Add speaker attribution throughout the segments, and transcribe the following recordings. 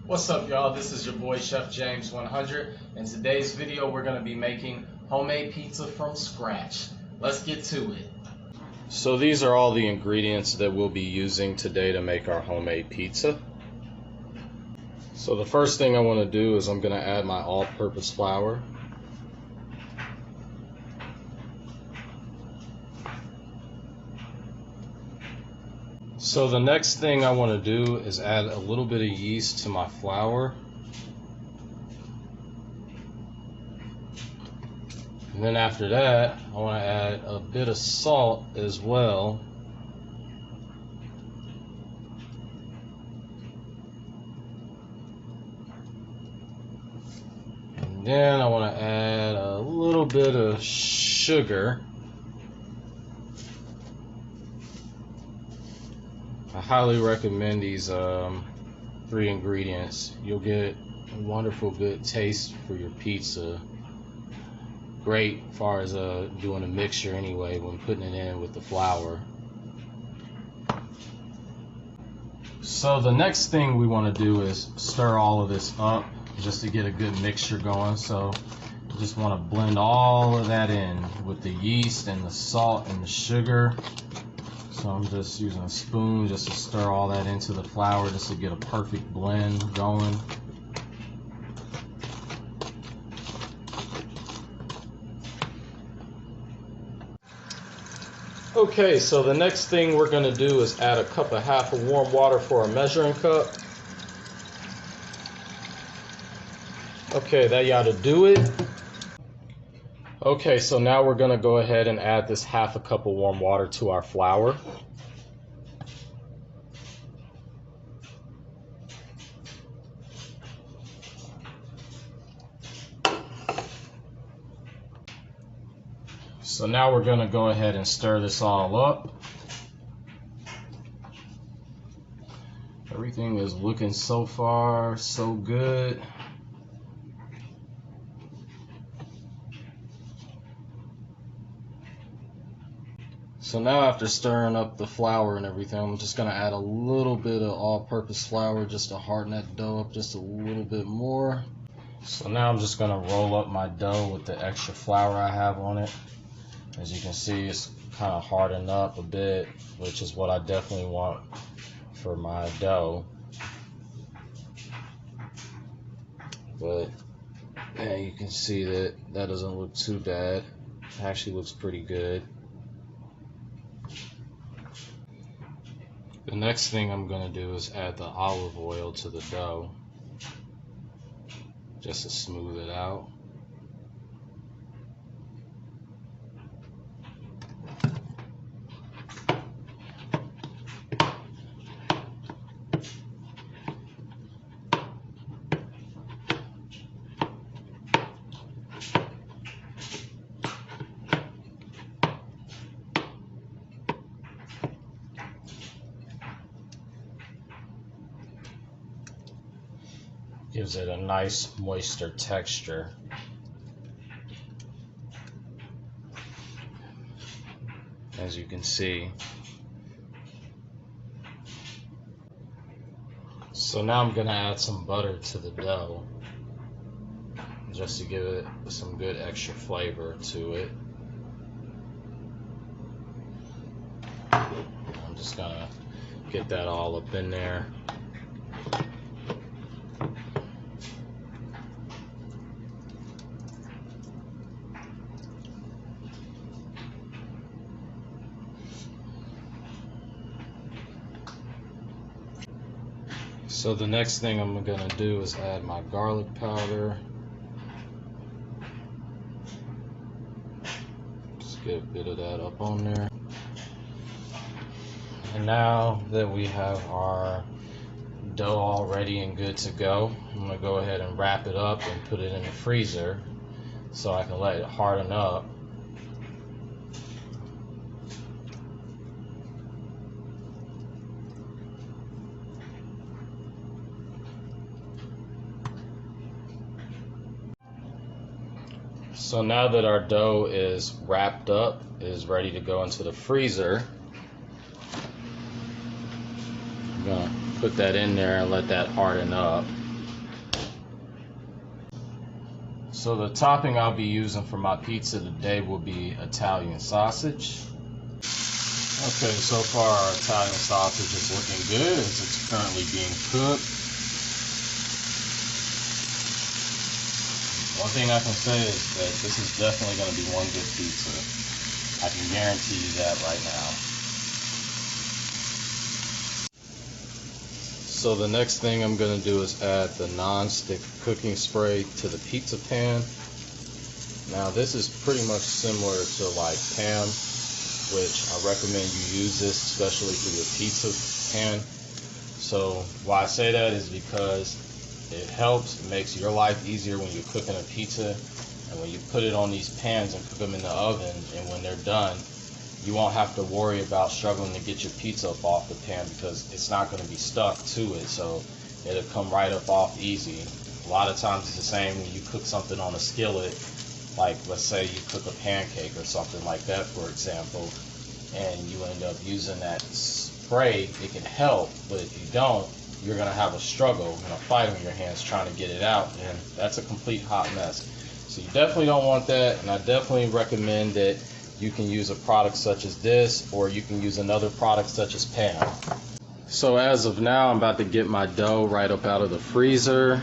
Speaker 1: What's up, y'all? This is your boy Chef James 100. In today's video, we're going to be making homemade pizza from scratch. Let's get to it. So these are all the ingredients that we'll be using today to make our homemade pizza. So the first thing I want to do is I'm going to add my all-purpose flour. So the next thing I want to do is add a little bit of yeast to my flour. And then after that, I want to add a bit of salt as well. And then I want to add a little bit of sugar. I highly recommend these 3 ingredients. You'll get a wonderful good taste for your pizza. Great as far as doing a mixture anyway when putting it in with the flour. So the next thing we want to do is stir all of this up just to get a good mixture going. So you just want to blend all of that in with the yeast and the salt and the sugar. So I'm just using a spoon just to stir all that into the flour just to get a perfect blend going. Okay, so the next thing we're going to do is add a cup and a half of warm water for a measuring cup. Okay, that ought to do it. Okay, so now we're going to go ahead and add this half a cup of warm water to our flour. So now we're going to go ahead and stir this all up. Everything is looking so far so good. So now after stirring up the flour and everything, I'm just going to add a little bit of all-purpose flour just to harden that dough up just a little bit more. So now I'm just going to roll up my dough with the extra flour I have on it. As you can see, it's kind of hardened up a bit, which is what I definitely want for my dough. But yeah, you can see that that doesn't look too bad. It actually looks pretty good. The next thing I'm going to do is add the olive oil to the dough just to smooth it out. Gives it a nice moister texture. As you can see. So now I'm going to add some butter to the dough just to give it some good extra flavor to it. I'm just going to get that all up in there. So the next thing I'm going to do is add my garlic powder. Just get a bit of that up on there. And now that we have our dough all ready and good to go, I'm going to go ahead and wrap it up and put it in the freezer so I can let it harden up. So now that our dough is wrapped up, is ready to go into the freezer, I'm gonna put that in there and let that harden up. So the topping I'll be using for my pizza today will be Italian sausage. Okay, so far our Italian sausage is looking good as it's currently being cooked. One thing I can say is that this is definitely going to be one good pizza. I can guarantee you that right now. So the next thing I'm going to do is add the non-stick cooking spray to the pizza pan. Now this is pretty much similar to like Pam, which I recommend you use this especially for your pizza pan. So why I say that is because it helps, it makes your life easier when you're cooking a pizza, and when you put it on these pans and cook them in the oven, and when they're done, you won't have to worry about struggling to get your pizza up off the pan because it's not going to be stuck to it, so it'll come right up off easy. A lot of times it's the same when you cook something on a skillet, like let's say you cook a pancake or something like that, for example, and you end up using that spray. It can help, but if you don't, you're going to have a struggle and a fight on your hands trying to get it out, and that's a complete hot mess. So you definitely don't want that, and I definitely recommend that you can use a product such as this, or you can use another product such as Pam. So as of now, I'm about to get my dough right up out of the freezer.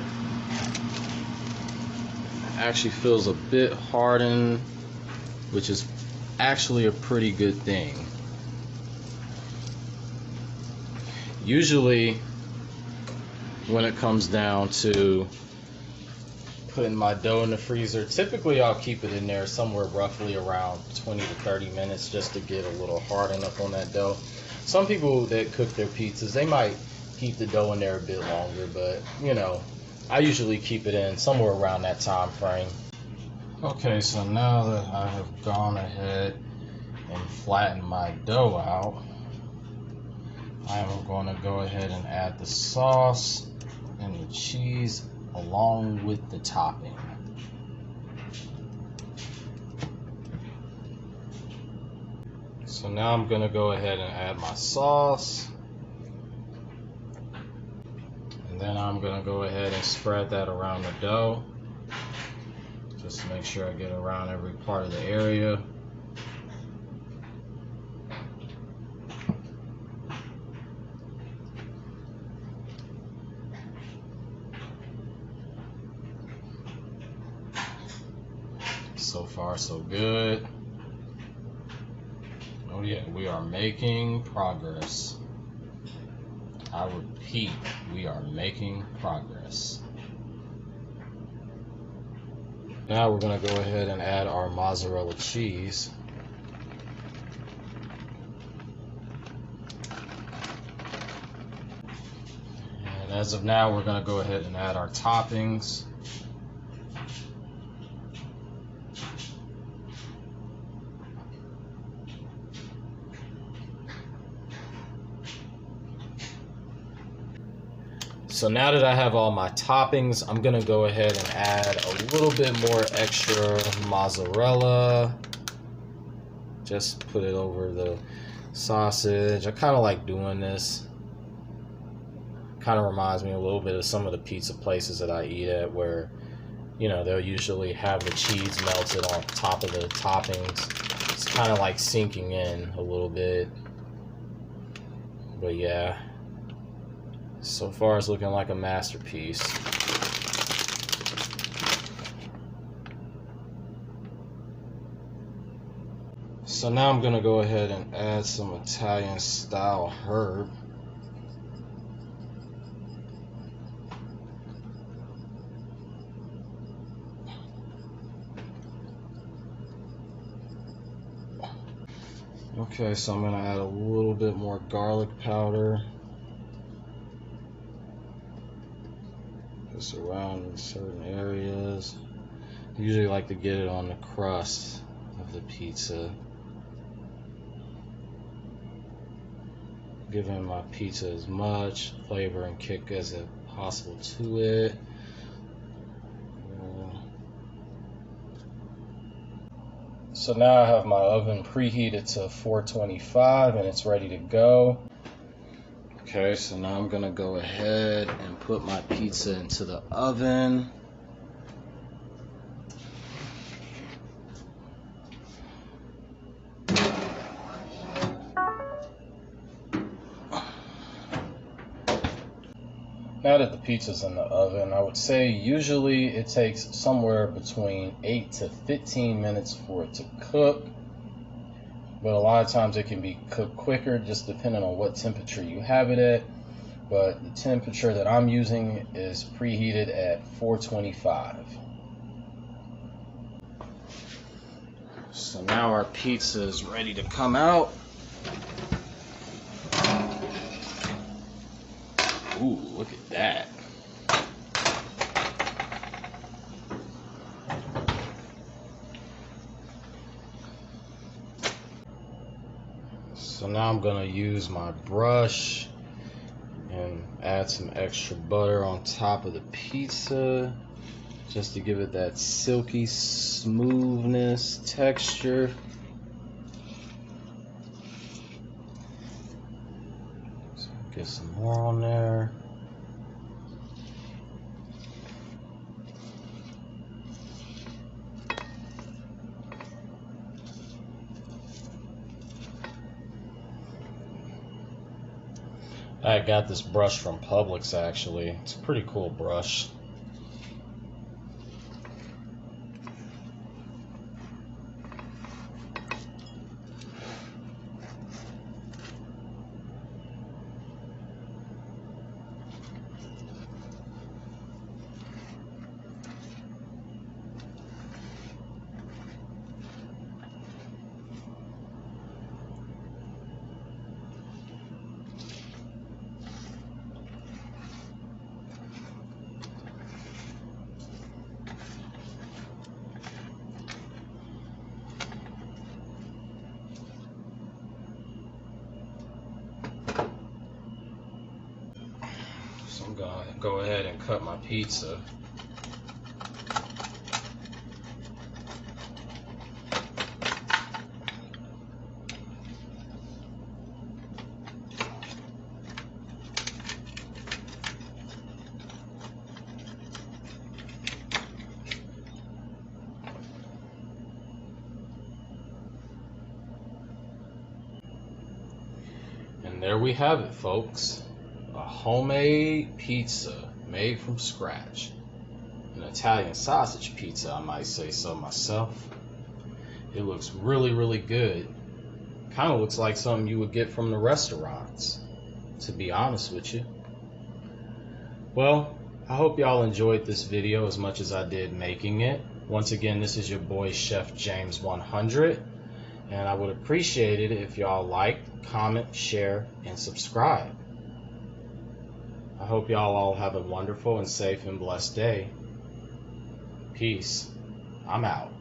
Speaker 1: It actually feels a bit hardened, which is actually a pretty good thing. Usually, when it comes down to putting my dough in the freezer, typically I'll keep it in there somewhere roughly around 20 to 30 minutes just to get a little hardened up on that dough. Some people that cook their pizzas, they might keep the dough in there a bit longer, but you know, I usually keep it in somewhere around that time frame. Okay, so now that I have gone ahead and flattened my dough out, I am going to go ahead and add the sauce and the cheese along with the topping. So now I'm going to go ahead and add my sauce, and then I'm going to go ahead and spread that around the dough just to make sure I get around every part of the area. So far, so good. Oh yeah, we are making progress. I repeat, we are making progress. Now we're going to go ahead and add our mozzarella cheese. And as of now, we're going to go ahead and add our toppings. So now that I have all my toppings, I'm gonna go ahead and add a little bit more extra mozzarella. Just put it over the sausage. I kind of like doing this. Kind of reminds me a little bit of some of the pizza places that I eat at, where, you know, they'll usually have the cheese melted on top of the toppings. It's kind of like sinking in a little bit. But yeah. So far, it's looking like a masterpiece. So now I'm going to go ahead and add some Italian style herb. Okay, so I'm going to add a little bit more garlic powder. Just around certain areas. I usually like to get it on the crust of the pizza, giving my pizza as much flavor and kick as possible to it. So now I have my oven preheated to 425 and it's ready to go. Okay, so now I'm gonna go ahead and put my pizza into the oven. Now that the pizza's in the oven, I would say usually it takes somewhere between 8 to 15 minutes for it to cook. But a lot of times it can be cooked quicker, just depending on what temperature you have it at. But the temperature that I'm using is preheated at 425. So now our pizza is ready to come out. Ooh, look at that. So now I'm gonna use my brush and add some extra butter on top of the pizza just to give it that silky smoothness texture. So get some more on there. I got this brush from Publix actually. It's a pretty cool brush. So I'm gonna go ahead and cut my pizza. And there we have it, folks. A homemade pizza made from scratch. An Italian sausage pizza, I might say so myself. It looks really, really good. Kind of looks like something you would get from the restaurants, to be honest with you. Well, I hope y'all enjoyed this video as much as I did making it. Once again, this is your boy Chef James 100, and I would appreciate it if y'all like, comment, share, and subscribe. I hope y'all all have a wonderful and safe and blessed day. Peace. I'm out.